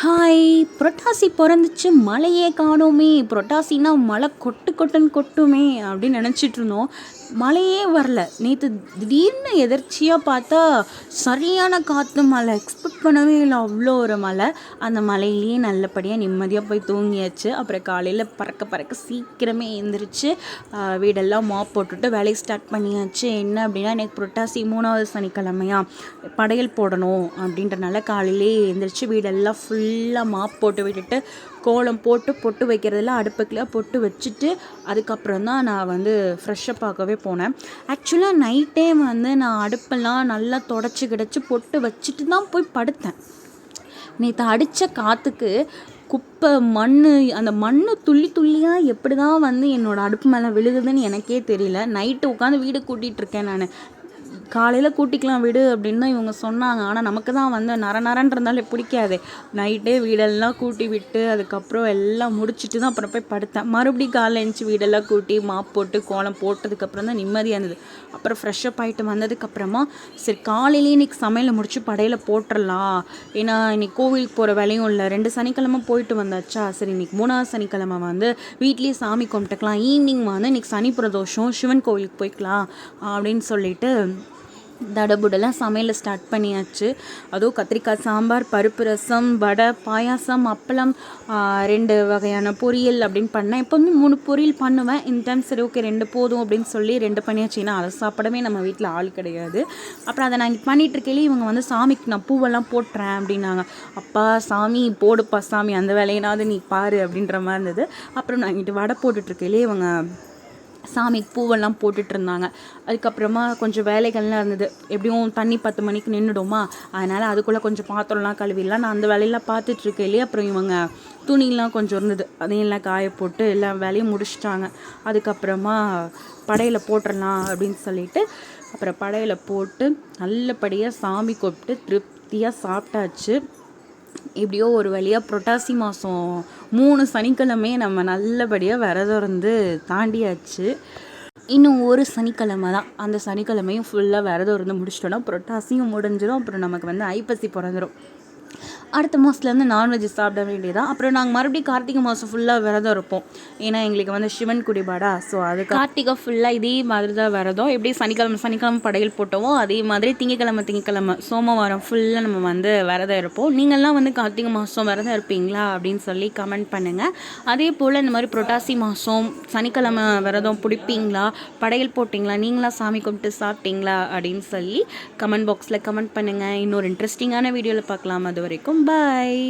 Hi! புரட்டாசி பொறந்துச்சு மழையே காணோமே! புரட்டாசின்னா மழை கொட்டு கொட்டுன்னு கொட்டுமே அப்படின்னு நினச்சிட்ருந்தோம். மழையே வரல. நேற்று திடீர்னு எதர்ச்சியா பார்த்தா சரியான காற்று மழை. எக்ஸ்பெக்ட் பண்ணவே இல்லை அவ்வளோ ஒரு மழை. அந்த மழையிலேயே நல்லபடியாக நிம்மதியாக போய் தூங்கியாச்சு. அப்புறம் காலையில் பறக்க பறக்க சீக்கிரமே எழுந்திரிச்சு வீடெல்லாம் மாப் போட்டுட்டு வேலையை ஸ்டார்ட் பண்ணியாச்சு. என்ன அப்படின்னா எனக்கு புரட்டாசி 3வது சனிக்கிழமையா படையல் போடணும் அப்படின்றனால காலையிலே எழுந்திரிச்சு வீடெல்லாம் ஃபுல்லாக மாப் போட்டு விட்டுட்டு கோலம் போட்டு பொட்டு வைக்கிறதெல்லாம் அடுப்புக்குள்ள பொட்டு வச்சுட்டு அதுக்கப்புறம் தான் நான் வந்து ஃப்ரெஷ்ஷப் ஆகவே போனேன். ஆக்சுவலாக நைட்டே வந்து நான் அடுப்பெல்லாம் நல்லா தொடச்சி கிடச்சி பொட்டு வச்சுட்டு தான் போய் படுத்தேன். நேற்று அடித்த காற்றுக்கு குப்பை மண் அந்த மண் துள்ளி துள்ளியாக எப்படி தான் வந்து என்னோடய அடுப்பு மேலே விழுகுதுன்னு எனக்கே தெரியல. நைட்டு உட்காந்து வீடு கூட்டிகிட்ருக்கேன் நான். காலையில் கூட்டிக்கலாம் விடு அப்படின்னு தான் இவங்க சொன்னாங்க. ஆனால் நமக்கு தான் வந்து நரநரன்னு இருந்தாலே பிடிக்காதே. நைட்டே வீடெல்லாம் கூட்டி விட்டு அதுக்கப்புறம் எல்லாம் முடிச்சுட்டு தான் அப்புறம் போய் படுத்தேன். மறுபடியும் காலைல எழுந்துச்சி வீடெல்லாம் கூட்டி மாப் போட்டு கோலம் போட்டதுக்கப்புறம் தான் நிம்மதியாக இருந்தது. அப்புறம் ஃப்ரெஷ்ஷப் ஆகிட்டு வந்ததுக்கப்புறமா சரி காலையிலேயே இன்றைக்கி சமையலை முடிச்சு படையில் போட்டுடலாம். ஏன்னா இன்றைக்கி கோவிலுக்கு போகிற வேலையும் இல்லை. 2 சனிக்கிழமை போயிட்டு வந்தாச்சா. சரி இன்றைக்கி 3வது சனிக்கிழமை வந்து வீட்லேயே சாமி கும்பிட்டுக்கலாம். ஈவினிங் வந்து இன்றைக்கி சனி பிரதோஷம் சிவன் கோவிலுக்கு போய்க்கலாம் அப்படின்னு சொல்லிட்டு தடபுடலாம் சமையலை ஸ்டார்ட் பண்ணியாச்சு. அதுவும் கத்திரிக்காய் சாம்பார், பருப்பு ரசம், வடை, பாயாசம், அப்பளம், 2 வகையான பொரியல் அப்படின்னு பண்ணேன். எப்போவுமே 3 பொரியல் பண்ணுவேன். இந்த டைம் சரி ஓகே 2 போதும் அப்படின்னு சொல்லி 2 பண்ணியாச்சு. ஏன்னா அதை சாப்பிடவே நம்ம வீட்டில் ஆள் கிடையாது. அப்புறம் அதை நான் இங்கே பண்ணிகிட்ருக்கையிலே இவங்க வந்து சாமிக்கு நான் பூவெல்லாம் போட்டுறேன் அப்படின்னாங்க. அப்பா சாமி போடுப்பா சாமி அந்த வேலையினாவது நீ பாரு அப்படின்ற மாதிரி இருந்தது. அப்புறம் நான் இங்கிட்டு வடை போட்டுட்ருக்கையிலே இவங்க சாமிக்கு பூவெல்லாம் போட்டுட்டு இருந்தாங்க. அதுக்கப்புறமா கொஞ்சம் வேலைகள்லாம் இருந்தது. எப்படியும் தண்ணி 10 மணிக்கு நின்றுடுமா, அதனால் அதுக்குள்ளே கொஞ்சம் பாத்திரம்லாம் கழுவிடலாம். நான் அந்த வேலையெல்லாம் பார்த்துட்ருக்கேன் இல்லையா. அப்புறம் இவங்க துணிலாம் கொஞ்சம் இருந்தது, அதையெல்லாம் காய போட்டு எல்லா வேலையும் முடிச்சிட்டாங்க. அதுக்கப்புறமா படையில் போட்டுடலாம் அப்படின்னு சொல்லிட்டு அப்புறம் படையில் போட்டு நல்லபடியாக சாமி கூப்பிட்டு திருப்தியாக சாப்பிட்டாச்சு. எப்படியோ ஒரு வழியாக புரட்டாசி மாதம் 3 சனிக்கிழமையே நம்ம நல்லபடியாக விரதம் இருந்து தாண்டியாச்சு. இன்னும் ஒரு சனிக்கிழமை தான். அந்த சனிக்கிழமையும் ஃபுல்லாக விரதம் இருந்து முடிச்சிட்டோன்னா புரட்டாசியும் முடிஞ்சிடும். அப்புறம் நமக்கு வந்து ஐப்பசி பிறந்துடும். அடுத்த மாதத்துலேருந்து நான்வெஜ் சாப்பிட வேண்டியதான். அப்புறம் நாங்கள் மறுபடியும் கார்த்திகை மாதம் ஃபுல்லாக விரதம் இருப்போம். ஏன்னா எங்களுக்கு வந்து சிவன் குடிபாடா. ஸோ அது கார்த்திகை ஃபுல்லாக இதே மாதிரி தான் விரதம். எப்படி சனிக்கிழமை படையல் போட்டோமோ அதே மாதிரி திங்கக்கிழமை சோமவாரம் ஃபுல்லாக நம்ம வந்து விரதம் இருப்போம். நீங்கள்லாம் வந்து கார்த்திகை மாதம் விரதம் இருப்பீங்களா அப்படின்னு சொல்லி கமெண்ட் பண்ணுங்கள். அதே போல் இந்த மாதிரி புரட்டாசி மாதம் சனிக்கிழமை விரதம் பிடிப்பீங்களா, படையல் போட்டிங்களா, நீங்களாம் சாமி கும்பிட்டு சாப்பிட்டீங்களா அப்படின்னு சொல்லி கமெண்ட் பாக்ஸில் கமெண்ட் பண்ணுங்கள். இன்னொரு இன்ட்ரெஸ்டிங்கான வீடியோவில் பார்க்கலாம். அது வரைக்கும் பாய்.